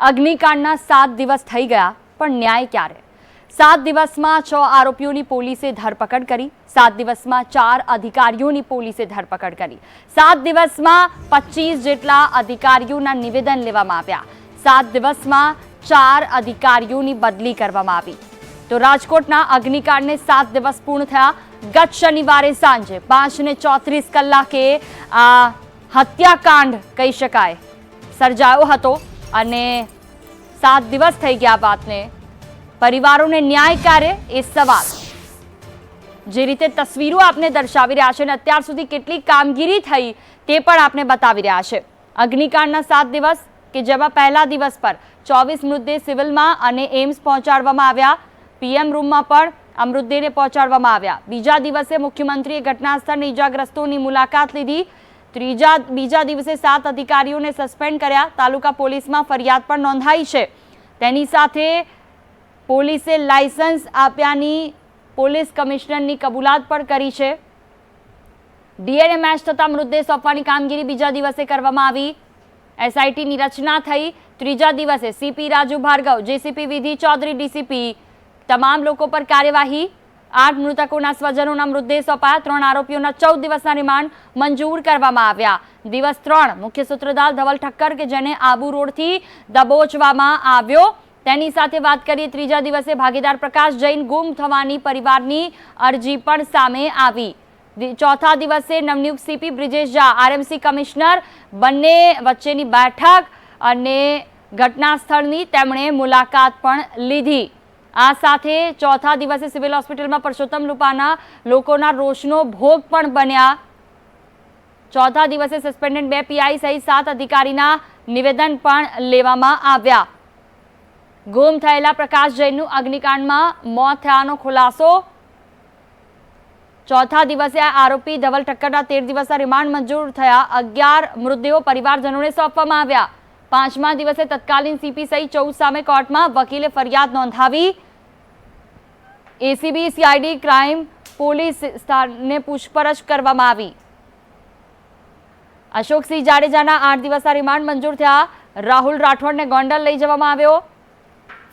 અગ્નિકાંડના 7 દિવસ થઈ ગયા, પણ ન્યાય ક્યારે? 7 દિવસમાં 6 આરોપીઓની પોલીસે ધરપકડ કરી, 7 દિવસમાં 4 અધિકારીઓની પોલીસે ધરપકડ કરી, 7 દિવસમાં 25 જેટલા અધિકારીઓના નિવેદન લેવામાં આવ્યા, 7 દિવસમાં 4 અધિકારીઓની બદલી કરવામાં આવી. તો રાજકોટના અગ્નિકાંડને 7 દિવસ પૂર્ણ થયા. ગત શનિવારે સાંજે 5:34 કલાકે આ હત્યાકાંડ કહી શકાય સર્જાયો હતો અને 7 દિવસ થઈ ગયા વાતને. પરિવારોને ન્યાય ક્યારે એ સવાલ. જે રીતે તસવીરો આપને દર્શાવી રહ્યા છે અને અત્યાર સુધી કેટલી કામગીરી થઈ તે પણ આપને બતાવી રહ્યા છે. અગ્નિકાંડના 7 દિવસ કે જેમાં પહેલા દિવસ પર 24 મૃતદેહ સિવિલમાં અને એમ્સ પહોંચાડવામાં આવ્યા. પીએમ રૂમમાં પણ આ મૃતદેહને પહોંચાડવામાં આવ્યા. બીજા દિવસે મુખ્યમંત્રીએ ઘટના સ્થળની ઇજાગ્રસ્તોની મુલાકાત લીધી. બીજા દિવસે 7 અધિકારીઓને સસ્પેન્ડ કર્યા. તાલુકા પોલીસમાં ફરિયાદ પણ નોંધાઈ છે. તેની સાથે પોલીસે લાયસન્સ આપ્યાની પોલીસ કમિશનરની કબૂલાત પણ કરી છે. ડીએનએ મેચ થતા મૃતદેહ સોંપવાની કામગીરી બીજા દિવસે કરવામાં આવી. એસઆઈટીની રચના થઈ. ત્રીજા દિવસે સીપી રાજુ ભાર્ગવ, જેસીપી વિધિ ચૌધરી, ડીસીપી તમામ લોકો પર કાર્યવાહી. 8 મૃતકોના સ્વજનોના મૃતદેહ સોંપાયા. 3 આરોપીઓના 14 દિવસના રિમાન્ડ મંજૂર કરવામાં આવ્યા. દિવસ 3 મુખ્ય સૂત્રધાર ધવલ ઠક્કર કે જેને આબુ રોડથી દબોચવામાં આવ્યો તેની સાથે વાત કરીએ. ત્રીજા દિવસે ભાગીદાર પ્રકાશ જૈન ગુમ થવાની પરિવારની અરજી પણ સામે આવી. ચોથા દિવસે નવનિયુક્ત CP Brijesh Jha, RMC commissioner બંને વચ્ચેની બેઠક અને ઘટના સ્થળની તેમણે મુલાકાત પણ લીધી. આ સાથે ચોથા દિવસે સિવિલ હોસ્પિટલમાં પરસોત્તમ રૂપાના લોકોના રોષનો ભોગ પણ બન્યા. ચોથા દિવસે સસ્પેન્ડેડ 2 પીઆઈ સહિત 7 અધિકારીના નિવેદન પણ લેવામાં આવ્યા. ગુમ થયેલા પ્રકાશ જૈનનું અગ્નિકાંડમાં મોત થયાનો ખુલાસો. ચોથા દિવસે આરોપી ધવલ ઠક્કરના 13 દિવસના રિમાન્ડ મંજૂર થયા. 11 મૃતદેહો પરિવારજનોને સોંપવામાં આવ્યા. 5મા દિવસે તત્કાલીન સીપી સહિત 14 સામે કોર્ટમાં વકીલે ફરિયાદ નોંધાવી. એસીબી સીઆઈડી ક્રાઇમ પોલીસ સ્થાને પૂછપરછ કરવામાં આવી. અશોકસિંહ જાડેજાના 8 દિવસના રિમાન્ડ મંજૂર થયા. રાહુલ રાઠોડને ગોંડલ લઈ જવામાં આવ્યો.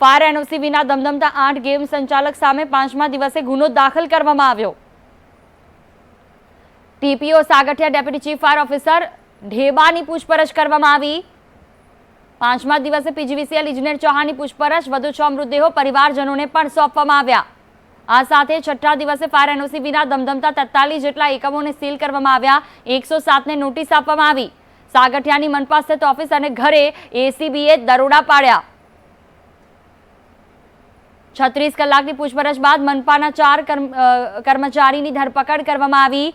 ફાયર એનઓસી વિના ધમધમતા 8 ગેમ સંચાલક સામે 5મા દિવસે ગુનો દાખલ કરવામાં આવ્યો. TPO Sagathiya deputy chief fire officer ઢેબાની પૂછપરછ કરવામાં આવી. 5મા દિવસે પીજીવીસીએલ ઇજનેર ચૌહાણની પૂછપરછ. વધુ 6 મૃતદેહો પરિવારજનોને પણ સોંપવામાં આવ્યા. આ સાથે 6ઠા દિવસે ફાયર એનઓસી વિના ધમધમતા 43 જેટલા એકમોને સીલ કરવામાં આવ્યા. 107ને નોટિસ આપવામાં આવી. સાગઠિયાની મનપા સ્થિત ઓફિસ અને ઘરે એસીબીએ દરોડા પાડ્યા. 36 કલાકની પૂછપરછ બાદ મનપાના 4 કર્મચારીની ધરપકડ કરવામાં આવી.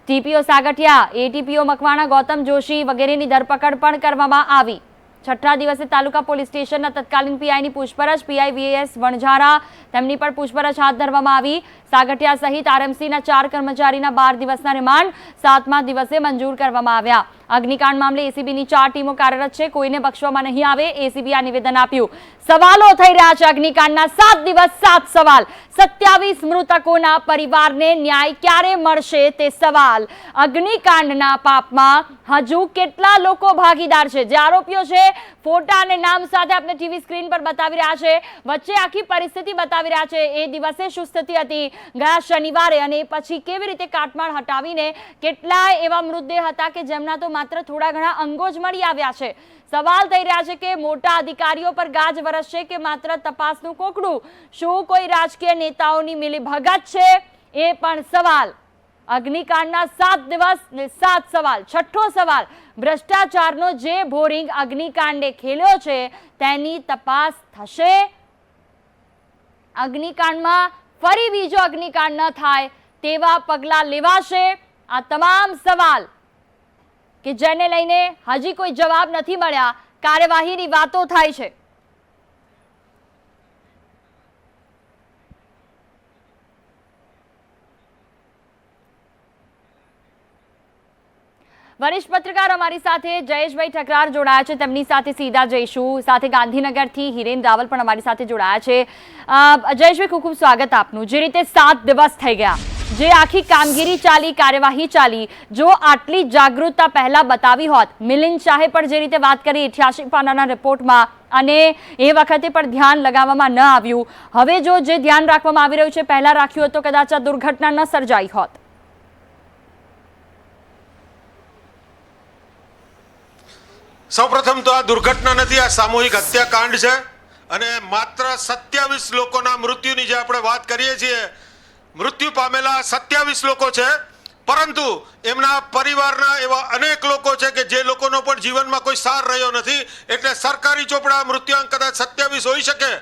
ટીપીઓ સાગઠિયા, એટીપીઓ મકવાણા, ગૌતમ જોશી વગેરેની ધરપકડ પણ કરવામાં આવી. 6ઠા દિવસે તાલુકા પોલીસ સ્ટેશનના તત્કાલીન પીઆઈની પૂછપરછ. પીઆઈ વીએસ વણઝારા તેમની પણ પૂછપરછ હાથ ધરવામાં આવી. સાગઠિયા સહિત આરએમસીના 4 કર્મચારીના 12 દિવસના રિમાન્ડ 7મા દિવસે મંજૂર કરવામાં આવ્યા. અગ્નિકાંડ મામલે એસીબીની 4 ટીમો કાર્યરત છે. કોઈને બક્ષવામાં નહીં આવે, એસીબી આ નિવેદન આપ્યું. સવાલો થઈ રહ્યા છે. અગ્નિકાંડના 7 દિવસ 7 સવાલ. 27 મૃતકોના પરિવારને ન્યાય ક્યારે મળશે તે સવાલ. અગ્નિકાંડના પાપમાં હજુ કેટલા લોકો ભાગીદાર છે? જે આરોપીઓ છે ફોટા અને નામ સાથે આપણે ટીવી સ્ક્રીન પર બતાવી રહ્યા છે. વચ્ચે આખી પરિસ્થિતિ બતાવી રહ્યા છે. એ દિવસે શું સ્થિતિ હતી ગયા શનિવારે અને પછી કેવી રીતે કાટમાળ હટાવીને કેટલાય એવા મૃતદેહ હતા કે જેમના તો માત્ર થોડા ઘણા અંગો જ મળી આવ્યા છે. સવાલ થઈ રહ્યા છે કે મોટા અધિકારીઓ પર ગાજ વરસશે કે માત્ર તપાસનું કોકડું? શું કોઈ રાજકીય નેતાઓની મિલીભગત છે? એ પણ સવાલ. અગ્નિકાંડના 7 દિવસ ને 7 સવાલ. 6ઠ્ઠો સવાલ, ભ્રષ્ટાચારનો જે ભોરિંગ અગ્નિકાંડે ખેલ્યો છે તેની તપાસ થશે? અગ્નિકાંડમાં ફરી બીજો અગ્નિકાંડ ન થાય તેવા પગલાં લેવાશે? આ તમામ સવાલ કે જેને લઈને હજી કોઈ જવાબ નથી મળ્યા. કાર્યવાહીની વાતો થાય છે. વરિષ્ઠ પત્રકાર અમારી સાથે જયેશભાઈ ઠકરાર જોડાયા છે. તેમની સાથે સીધા જઈશું. સાથે ગાંધીનગરથી હિરેન રાવલ પણ અમારી સાથે જોડાયા છે. જયેશભાઈ, ખૂબ ખૂબ સ્વાગત આપનું. જે રીતે 7 દિવસ થઈ ગયા, જે આખી કામગીરી ચાલી, કાર્યવાહી ચાલી, જો આટલી જાગૃતતા પહેલા બતાવી હોત, મિલિંદ શાહે પણ જે રીતે વાત કરી 88 પાનાના રિપોર્ટમાં, અને એ વખતે પણ ધ્યાન લગાવવામાં ન આવ્યું, હવે જો જે ધ્યાન રાખવામાં આવી રહ્યું છે પહેલા રાખ્યું હોત તો કદાચ આ દુર્ઘટના ન સર્જાઈ હોત. સૌપ્રથમ તો આ દુર્ઘટના નથી, આ સામૂહિક હત્યાકાંડ છે અને માત્ર 27 લોકોના મૃત્યુની જે આપણે વાત કરીએ છીએ, મૃત્યુ પામેલા 27 લોકો છે, પરંતુ એમના પરિવારના એવા અનેક લોકો છે કે જે લોકોનો પણ જીવનમાં કોઈ સાર રહ્યો નથી. એટલે સરકારી ચોપડા મૃત્યુઆંક કદાચ 27 હોઈ શકે,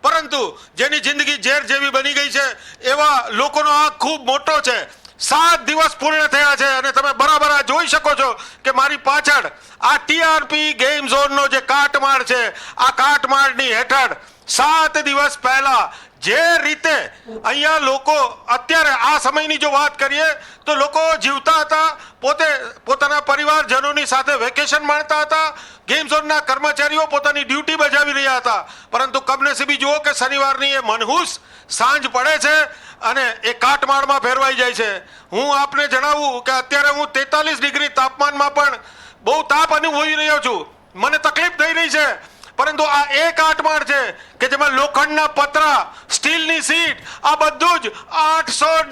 પરંતુ જેની જિંદગી ઝેર જેવી બની ગઈ છે એવા લોકોનો આંક ખૂબ મોટો છે. 7 દિવસ પૂર્ણ થયા છે અને તમે બરાબર આ જોઈ શકો છો કે મારી પાછળ આ ટીઆરપી ગેમ ઝોનનો જે કાટમાળ છે, આ કાટમાળની હેઠળ 7 દિવસ પહેલા જે રીતે અહીંયા લોકો, અત્યારે આ સમયની જો વાત કરીએ તો લોકો જીવતા હતા, પોતાના પરિવારજનોની સાથે વેકેશન માણતા હતા, ગેમ ઝોનના કર્મચારીઓ પોતાની ડ્યુટી બજાવી રહ્યા હતા, પરંતુ કમનસીબી જુઓ કે શનિવારની એ મનહૂસ સાંજ પડે છે અને એ કાટમાળમાં ફેરવાઈ જાય છે. હું આપને જણાવું કે અત્યારે હું 43 ડિગ્રી તાપમાનમાં પણ બહુ તાપ અનુભવી રહ્યો છું, મને તકલીફ થઈ રહી છે, પરંતુ આ એક કાટમાળ છે કે જેમાં લોખંડના પતરા, સ્ટીલની સીટ, આ બધું જ 800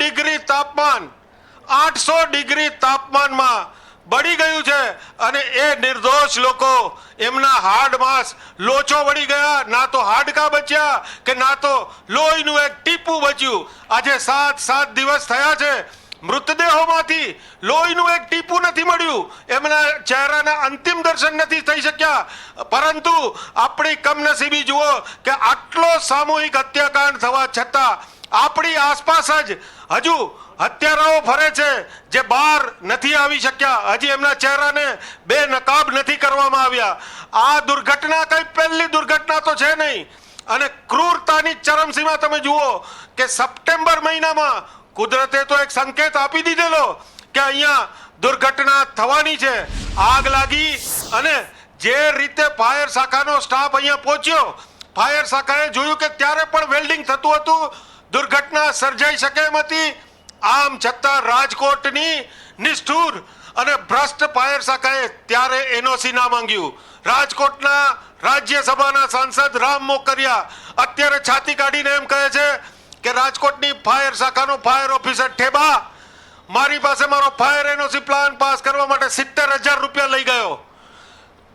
ડિગ્રી તાપમાનમાં બળી ગયું છે અને એ નિર્દોષ લોકો, એમના હાડ માંસ લોચો વળી ગયા, ના તો હાડકા બચ્યા કે ના તો લોહીનું એક ટીપું બચ્યું. આજે 7 દિવસ થયા છે, મૃતદેહોમાંથી લોહીનું એક ટીપું નથી મળ્યું, એમના ચહેરાના અંતિમ દર્શન નથી થઈ શક્યા. પરંતુ આપણી કમનસીબી જુઓ કે આટલો સામૂહિક હત્યાકાંડ થવા છતાં આપણી આસપાસ જ હજુ હત્યારાઓ ફરે છે જે બહાર નથી આવી શક્યા, હજી એમના ચહેરાને બેનકાબ નથી કરવામાં આવ્યા. આ દુર્ઘટના કઈ પહેલી દુર્ઘટના તો છે નહીં અને ક્રૂરતાની ચરમસીમા તમે જુઓ કે સપ્ટેમ્બર મહિનામાં કુદરતે તો એક સંકેત આપી દીધેલો કે અહીંયા દુર્ઘટના થવાની છે, આગ લાગી અને જે રીતે ફાયર શાખાનો સ્ટાફ અહીંયા પહોંચ્યો, ફાયર શાખાએ જોયું કે ત્યારે પણ વેલ્ડિંગ થતું હતું, દુર્ઘટના સર્જાઈ શકે એમ હતી. આમ છતાં રાજકોટની નિષ્ઠુર અને ભ્રષ્ટ ફાયર શાખાએ ત્યારે એનઓસી ના માંગ્યું. રાજકોટના રાજ્યસભાના સાંસદ રામ મોકરિયા અત્યારે છાતી કાઢીને એમ કહે છે કે રાજકોટની ફાયર શાખાનો ફાયર ઓફિસર ઠેબા મારી પાસે મારો ફાયર એનઓસી પ્લાન પાસ કરવા માટે 70,000 રૂપિયા લઈ ગયો.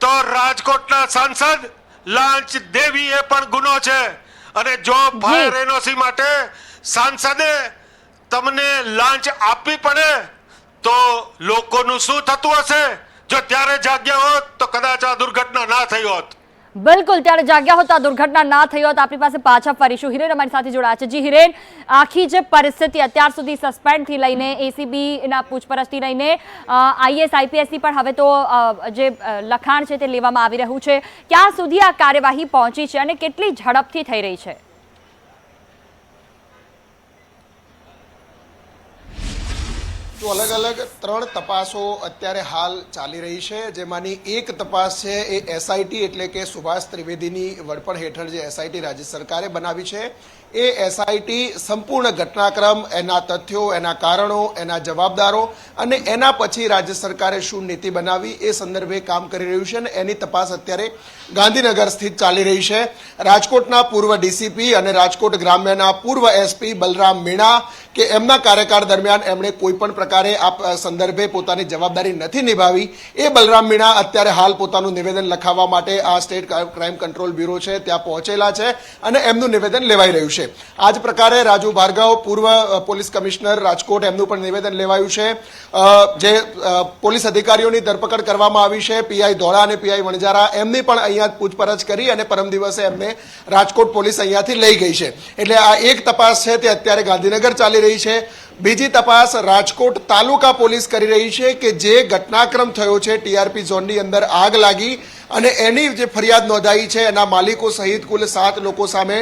તો રાજકોટના સાંસદ લાંચ દેવી એ પણ ગુનો છે અને જો ફાયર એનઓસી માટે સાંસદે તમને લાંચ આપવી પડે તો લોકોનું શું થતું હશે? જો ત્યારે જાગ્યા હોત તો કદાચ આ દુર્ઘટના ના થઈ હોત. બિલકુલ, ત્યારે જાગ્યા હોત આ દુર્ઘટના ના થઈ હોત. આપણી પાસે પાછા ફરીશું. હિરેન અમારી સાથે જોડાયા છે. જી હિરેન, આખી જે પરિસ્થિતિ અત્યાર સુધી સસ્પેન્ડથી લઈને એસીબીના પૂછપરછથી લઈને આઈએસ આઈપીએસની પણ હવે તો જે લખાણ છે તે લેવામાં આવી રહ્યું છે, ક્યાં સુધી આ કાર્યવાહી પહોંચી છે અને કેટલી ઝડપથી થઈ રહી છે? તો અલગ અલગ 3 તપાસો અત્યારે હાલ ચાલી રહી છે, જેમાંની એક તપાસ છે એ એસઆઈટી એટલે કે સુભાષ ત્રિવેદીની વડપણ હેઠળ જે એસઆઈટી રાજ્ય સરકારે બનાવી છે, એ એસઆઈટી સંપૂર્ણ ઘટનાક્રમ, એના તથ્યો, એના કારણો, એના જવાબદારો અને એના પછી રાજ્ય સરકારે શું નીતિ બનાવી એ સંદર્ભે કામ કરી રહ્યું છે અને એની તપાસ અત્યારે ગાંધીનગર સ્થિત ચાલી રહી છે. રાજકોટના પૂર્વ ડીસીપી અને રાજકોટ ગ્રામ્યના પૂર્વ એસપી બલરામ મીણા કે એમના કાર્યકાળ દરમિયાન એમણે કોઈ પણ પ્રકારે આ સંદર્ભે પોતાની જવાબદારી નથી નિભાવી, એ બલરામ મીણા અત્યારે હાલ પોતાનું નિવેદન લખાવવા માટે આ સ્ટેટ ક્રાઇમ કંટ્રોલ બ્યુરો છે ત્યાં પહોંચેલા છે અને એમનું નિવેદન લેવાઈ રહ્યું છે. આ જ પ્રકારે રાજુ ભાર્ગવ, પૂર્વ પોલીસ કમિશનર રાજકોટ, એમનું પણ નિવેદન લેવાયું છે. જે પોલીસ અધિકારીઓની ધરપકડ કરવામાં આવી છે, પીઆઈ ધોળા અને પીઆઈ વણજારા, એમની પણ અહીંયા પૂછપરછ કરી અને પરમ દિવસે એમને રાજકોટ પોલીસ અહીંયાથી લઈ ગઈ છે. એટલે આ એક તપાસ છે તે અત્યારે ગાંધીનગર ચાલી રહી છે. બીજી તપાસ રાજકોટ તાલુકા પોલીસ કરી રહી છે કે જે ઘટનાક્રમ થયો છે, ટીઆરપી ઝોનની અંદર આગ લાગી અને એની જે ફરિયાદ નોંધાઈ છે એના માલિકો સહિત કુલ 7 લોકો સામે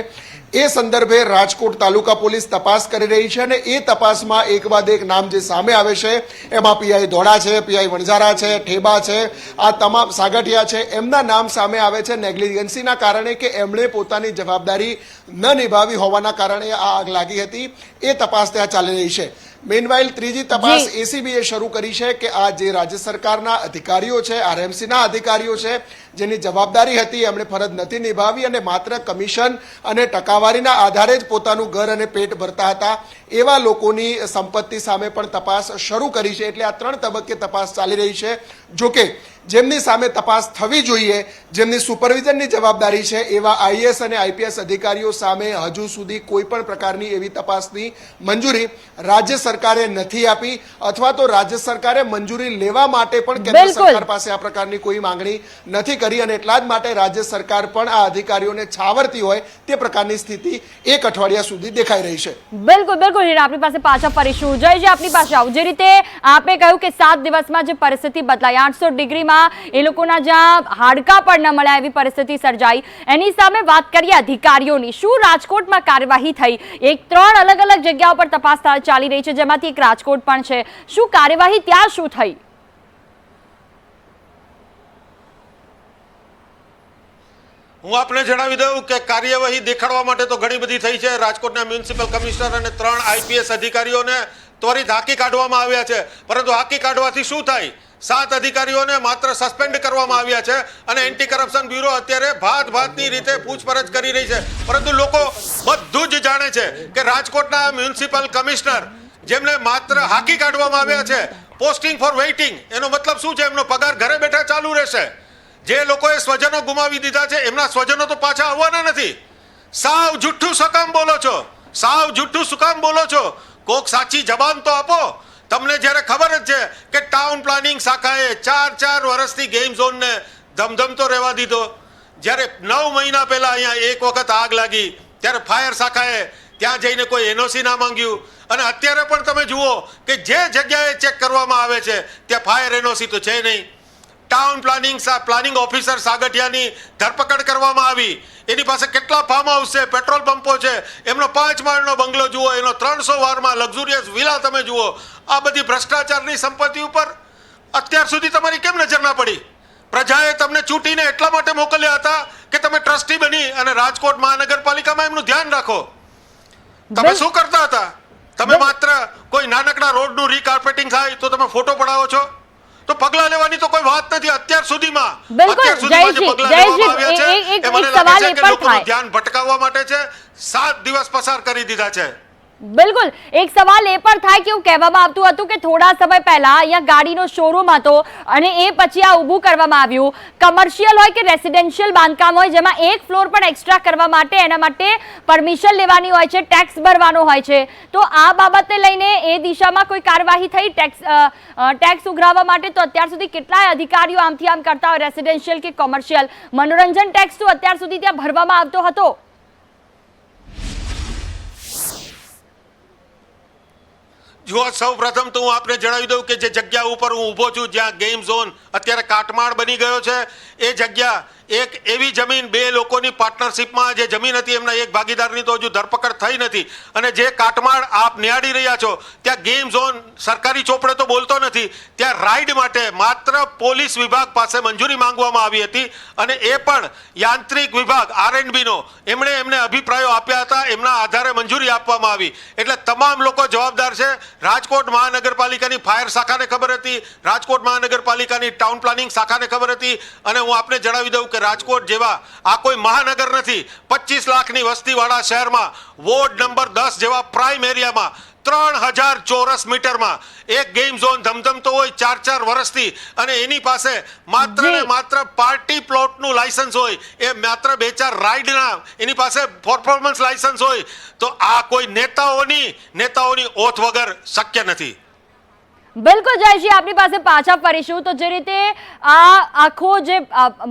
એ સંદર્ભે રાજકોટ તાલુકા પોલીસ તપાસ કરી રહી છે અને એ તપાસમાં એક બાદ એક નામ જે સામે આવે છે એમાં પીઆઈ ધોળા છે, પીઆઈ વણઝારા છે, ઠેબા છે, આ તમામ સાગઠિયા છે, એમના નામ સામે આવે છે નેગ્લિજન્સીના કારણે કે એમણે પોતાની જવાબદારી ન નિભાવી હોવાના કારણે આ આગ લાગી હતી. એ તપાસ ત્યાં ચાલી રહી છે. મેનવાઇલ ત્રીજી તપાસ એસીબીએ શરૂ કરી છે કે આ જે રાજ્ય સરકારના અધિકારીઓ છે, આરએમસીના અધિકારીઓ છે, જેની જવાબદારી હતી એમણે ફરજ નથી નિભાવી અને માત્ર કમિશન અને ટકાવારીના આધારે જ પોતાનું ઘર અને પેટ ભરતા હતા એવા લોકોની સંપત્તિ સામે પણ તપાસ શરૂ કરી છે. એટલે આ 3 તબક્કે તપાસ ચાલી રહી છે. જોકે જેમની સામે તપાસ થવી જોઈએ, જેમની સુપરવિઝનની જવાબદારી છે એવા આઈએએસ અને આઈપીએસ અધિકારીઓ સામે હજુ સુધી કોઈ પણ પ્રકારની એવી તપાસની મંજૂરી રાજ્ય સરકારે નથી આપી અથવા તો રાજ્ય સરકારે મંજૂરી લેવા માટે પણ કેન્દ્ર સરકાર પાસે આ પ્રકારની કોઈ માંગણી નથી કરી અને એટલા જ માટે રાજ્ય સરકાર પણ આ અધિકારીઓને છાવરતી હોય તે પ્રકારની સ્થિતિ એક અઠવાડિયા સુધી દેખાઈ રહી છે. બિલકુલ બિલકુલ આપણી પાસે પાછા ફરીશું. જયજી, આપની પાસે આવું. જે રીતે આપે કહ્યું કે 7 દિવસમાં જે પરિસ્થિતિ બદલાઈ, 800 ડિગ્રીમાં એ લોકોના જ્યાં હાડકા પણ ન મળ્યા એવી પરિસ્થિતિ સર્જાઈ, એની સામે વાત કરીએ અધિકારીઓની. શું રાજકોટમાં કાર્યવાહી થઈ? 3 અલગ અલગ જગ્યાઓ પર તપાસ ચાલી રહી છે, જેમાંથી એક રાજકોટ પણ છે. શું કાર્યવાહી ત્યાં શું થઈ? હું આપને જણાવી દઉં કે કાર્યવાહી દેખાડવા માટે તો ઘણી બધી થઈ છે. રાજકોટના મ્યુનિસિપલ કમિશનર અને 3 આઈપીએસ અધિકારીઓને ત્વરિત હાંકી કાઢવામાં આવ્યા છે. પરંતુ હાંકી કાઢવાથી શું થાય? 7 અધિકારીઓને માત્ર સસ્પેન્ડ કરવામાં આવ્યા છે અને એન્ટી કરપ્શન બ્યુરો અત્યારે ભાતની રીતે પૂછપરછ કરી રહી છે. પરંતુ લોકો બધું જ જાણે છે કે રાજકોટના મ્યુનિસિપલ કમિશનર જેમને માત્ર હાંકી કાઢવામાં આવ્યા છે, પોસ્ટિંગ ફોર વેઇટિંગ, એનો મતલબ શું છે? એમનો પગાર ઘરે બેઠા ચાલુ રહેશે. જે લોકોએ સ્વજનો ગુમાવી દીધા છે એમના સ્વજનો તો પાછા આવવાના નથી. સાવ જુઠ્ઠું શું કામ બોલો છો? સાવ જુઠ્ઠું શું કામ બોલો છો? કોક સાચી જબાન તો આપો. તમને જ્યારે ખબર જ છે કે ટાઉન પ્લાનિંગ શાખાએ 4 વર્ષથી ગેમ ઝોનને ધમધમતો રહેવા દીધો. જ્યારે 9 મહિના પહેલા અહીંયા એક વખત આગ લાગી ત્યારે ફાયર શાખાએ ત્યાં જઈને કોઈ એનઓસી ના માંગ્યું અને અત્યારે પણ તમે જુઓ કે જે જગ્યાએ ચેક કરવામાં આવે છે ત્યાં ફાયર એનઓસી તો છે નહીં. ટાઉન પ્લાનિંગ ઓફિસર સાગઠિયાની ધરપકડ કરવામાં આવી. એની પાસે કેટલા ફાર્મ હાઉસ છે, પેટ્રોલ પંપો છે, એમનો 5 માળનો બંગલો જુઓ, એનો 300 વારમાં લક્ઝુરિયસ વિલા તમે જુઓ. આ બધી ભ્રષ્ટાચારની સંપત્તિ ઉપર અત્યાર સુધી તમારી કેમ નજર ના પડી? પ્રજાએ તમને ચૂંટીને એટલા માટે મોકલ્યા હતા કે તમે ટ્રસ્ટી બની અને રાજકોટ મહાનગરપાલિકામાં એમનું ધ્યાન રાખો. તમે શું કરતા હતા? તમે માત્ર કોઈ નાનકડા રોડનું રીકાર્પેટિંગ થાય તો તમે ફોટો પડાવો છો. તો પગલા લેવાની તો કોઈ વાત નથી. અત્યાર સુધીમાં જે પગલા લેવામાં આવ્યા છે એ મને લાગે છે કે લોકોનું ધ્યાન ભટકાવવા માટે છે. 7 દિવસ પસાર કરી દીધા છે. બિલકુલ. એક સવાલ એ પણ થાય કે એવું કહેવામાં આવતું હતું કે થોડા સમય પહેલા અહીંયા ગાડીનો શોરૂમ હતો અને એ પછી આ ઊભું કરવામાં આવ્યું. કમર્શિયલ હોય કે રેસિડેન્શિયલ બાંધકામ હોય જેમાં એક ફ્લોર પણ એક્સ્ટ્રા કરવા માટે એના માટે પરમિશન લેવાની હોય છે, ટેક્સ ભરવાનો હોય છે. તો આ બાબતે લઈને એ દિશામાં કોઈ કાર્યવાહી થઈ ટેક્સ ઉઘરાવવા માટે? તો અત્યાર સુધી કેટલાય અધિકારીઓ આમથી આમ કરતા હોય, રેસિડેન્શિયલ કે કોમર્શિયલ. મનોરંજન ટેક્સ તો અત્યાર સુધી ત્યાં ભરવામાં આવતો હતો. જો સૌ પ્રથમ તો હું આપને જણાવી દઉં કે જે જગ્યા ઉપર હું ઊભો છું, જ્યાં ગેમ ઝોન અત્યારે કાટમાળ બની ગયો છે, એ જગ્યા એક એવી જમીન 2 લોકોની પાર્ટનરશિપમાં જે જમીન હતી એમના એક ભાગીદારની તો હજુ ધરપકડ થઈ નથી. અને જે કાટમાળ આપ નિહાળી રહ્યા છો ત્યાં ગેમ ઝોન સરકારી ચોપડે તો બોલતો નથી. ત્યાં રાઇડ માટે માત્ર પોલીસ વિભાગ પાસે મંજૂરી માંગવામાં આવી હતી અને એ પણ યાંત્રિક વિભાગ R&Bનો એમને અભિપ્રાયો આપ્યા હતા, એમના આધારે મંજૂરી આપવામાં આવી. એટલે તમામ લોકો જવાબદાર છે. રાજકોટ મહાનગરપાલિકાની ફાયર શાખાને ખબર હતી, રાજકોટ મહાનગરપાલિકાની ટાઉન પ્લાનિંગ શાખાને ખબર હતી. અને હું આપને જણાવી દઉં કે રાજકોટ જેવા આ કોઈ મહાનગર નથી. 25 લાખની વસ્તીવાળા શહેરમાં વોર્ડ નંબર 10 જેવા પ્રાઇમ એરિયામાં 3000 ચોરસ મીટરમાં એક ગેમ ઝોન ધમધમતો હોય 4 વર્ષથી અને એની પાસે માત્ર ને માત્ર પાર્ટી પ્લોટનું લાયસન્સ હોય, એ માત્ર 2-4 રાઇડના એની પાસે પરફોર્મન્સ લાયસન્સ હોય. તો આ કોઈ નેતાઓની ઓથ વગર શક્ય નથી. બિલકુલ જયજી, આપની પાસે પાછા ફરીશું. તો જે રીતે આ આખો જે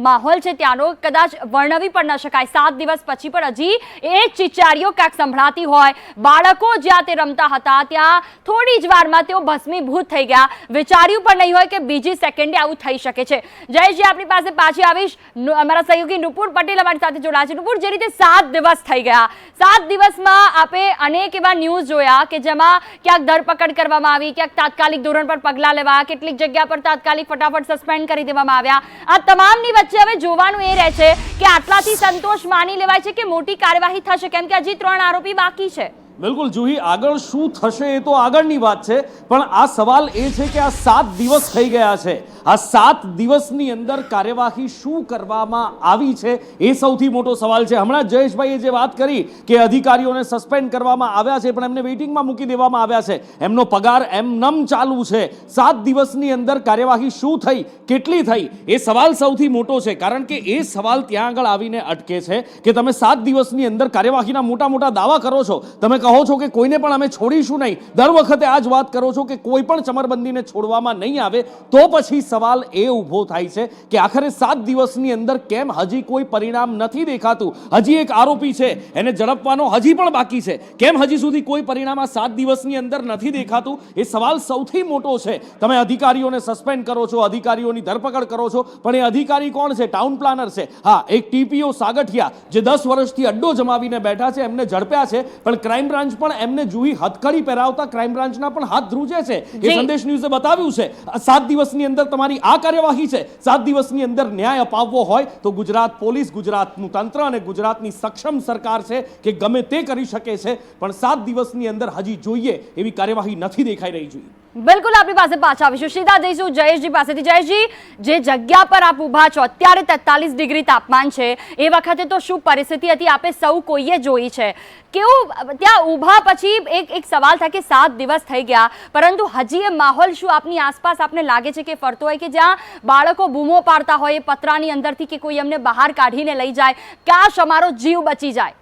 માહોલ છે ત્યાંનો કદાચ વર્ણવી પણ ન શકાય. 7 દિવસ પછી પણ હજી એ ચિચારીઓ ક્યાંક સંભળાતી હોય. બાળકો જ્યાં તે રમતા હતા ત્યાં થોડી જ વારમાં તેઓ ભસ્મીભૂત થઈ ગયા. વિચાર્યું પણ નહીં હોય કે બીજી સેકન્ડે આવું થઈ શકે છે. જયજી, આપની પાસે પાછી આવીશ. અમારા સહયોગી નુપુર પટેલ અમારી સાથે જોડાયા છે. નુપુર, જે રીતે 7 દિવસ થઈ ગયા, 7 દિવસમાં આપે અનેક એવા ન્યૂઝ જોયા કે જેમાં ક્યાંક ધરપકડ કરવામાં આવી, ક્યાંક તાત્કાલિક ધોરણ પર પગલાં લેવા, કેટલીક જગ્યા પર તાત્કાલિક ફટાફટ સસ્પેન્ડ કરી દેવામાં આવ્યા. આ તમામની વચ્ચે હવે જોવાનું એ રહે છે કે આટલાથી સંતોષ માની લેવાય છે કે મોટી કાર્યવાહી થશે, કેમ કે હજી 3 આરોપી બાકી છે. બિલકુલ જુહી, આગળ શું થશે એ તો આગળની વાત છે, પણ આ સવાલ એ છે કે આ 7 દિવસ થઈ ગયા છે. આ 7 દિવસની અંદર કાર્યવાહી શું કરવામાં આવી છે એ સૌથી મોટો સવાલ છે. હમણાં જયેશભાઈએ જે વાત કરી કે અધિકારીઓને સસ્પેન્ડ કરવામાં આવ્યા છે પણ એમને વેઇટિંગમાં મૂકી દેવામાં આવ્યા છે, એમનો પગાર એમનેમ ચાલુ છે. 7 દિવસની અંદર કાર્યવાહી શું થઈ, કેટલી થઈ, એ સવાલ સૌથી મોટો છે. કારણ કે એ સવાલ ત્યાં આગળ આવીને અટકે છે કે તમે 7 દિવસની અંદર કાર્યવાહીના મોટા મોટા દાવા કરો છો, તમે કહો છો કે કોઈને પણ અમે છોડીશું નહીં, દર વખતે આ જ વાત કરો છો કે કોઈ પણ ચમરબંધીને છોડવામાં નહીં આવે, તો પછી સવાલ એ ઊભો થાય છે કે આખરે 7 દિવસની અંદર કેમ હજી કોઈ પરિણામ નથી દેખાતું. હજી એક આરોપી છે, એને ઝડપવાનો હજી પણ બાકી છે, કેમ હજી સુધી કોઈ પરિણામ આ 7 દિવસની અંદર નથી દેખાતું? એ સવાલ સૌથી મોટો છે. તમે અધિકારીઓને સસ્પેન્ડ કરો છો, અધિકારીઓની ધરપકડ કરો છો, પણ એ અધિકારી કોણ છે? ટાઉન પ્લાનર છે. હા, એક ટીપીઓ સાગઠિયા જે 10 વર્ષથી અડ્ડો જમાવીને બેઠા છે, એમને ઝડપ્યા છે, પણ ક્રાઇમ બ્રાન્ચ પણ એમને જુહી હથકડી પહેરાવતા ક્રાઇમ બ્રાન્ચના પણ હાથ ધ્રુજે છે. એ સંદેશ ન્યૂઝે બતાવ્યું છે. 7 દિવસની અંદર તમારી આ કાર્યવાહી છે. 7 દિવસની અંદર ન્યાય અપાવવો હોય તો ગુજરાત પોલીસ, ગુજરાતનું તંત્ર અને ગુજરાતની સક્ષમ સરકાર છે કે ગમે તે કરી શકે છે, પણ 7 દિવસની અંદર હજી જોઈએ એવી કાર્યવાહી નથી દેખાઈ રહી. જોઈએ બિલકુલ, આપણી પાસે પાછા આવીશું. સીધા જઈશું જયેશજી પાસેથી. જયેશજી, જે જગ્યા પર આપ ઊભા છો અત્યારે 43 ડિગ્રી તાપમાન છે, એ વખતે તો શું પરિસ્થિતિ હતી આપે સૌ કોઈએ જોઈ છે. કેવું ત્યાં ઊભા પછી એક સવાલ થાય કે 7 દિવસ થઈ ગયા, પરંતુ હજી એ માહોલ શું આપની આસપાસ આપને લાગે છે કે ફરતો હોય, કે જ્યાં બાળકો બૂમો પાડતા હોય એ પતરાની અંદરથી કે કોઈ એમને બહાર કાઢીને લઈ જાય, કાશ અમારો જીવ બચી જાય?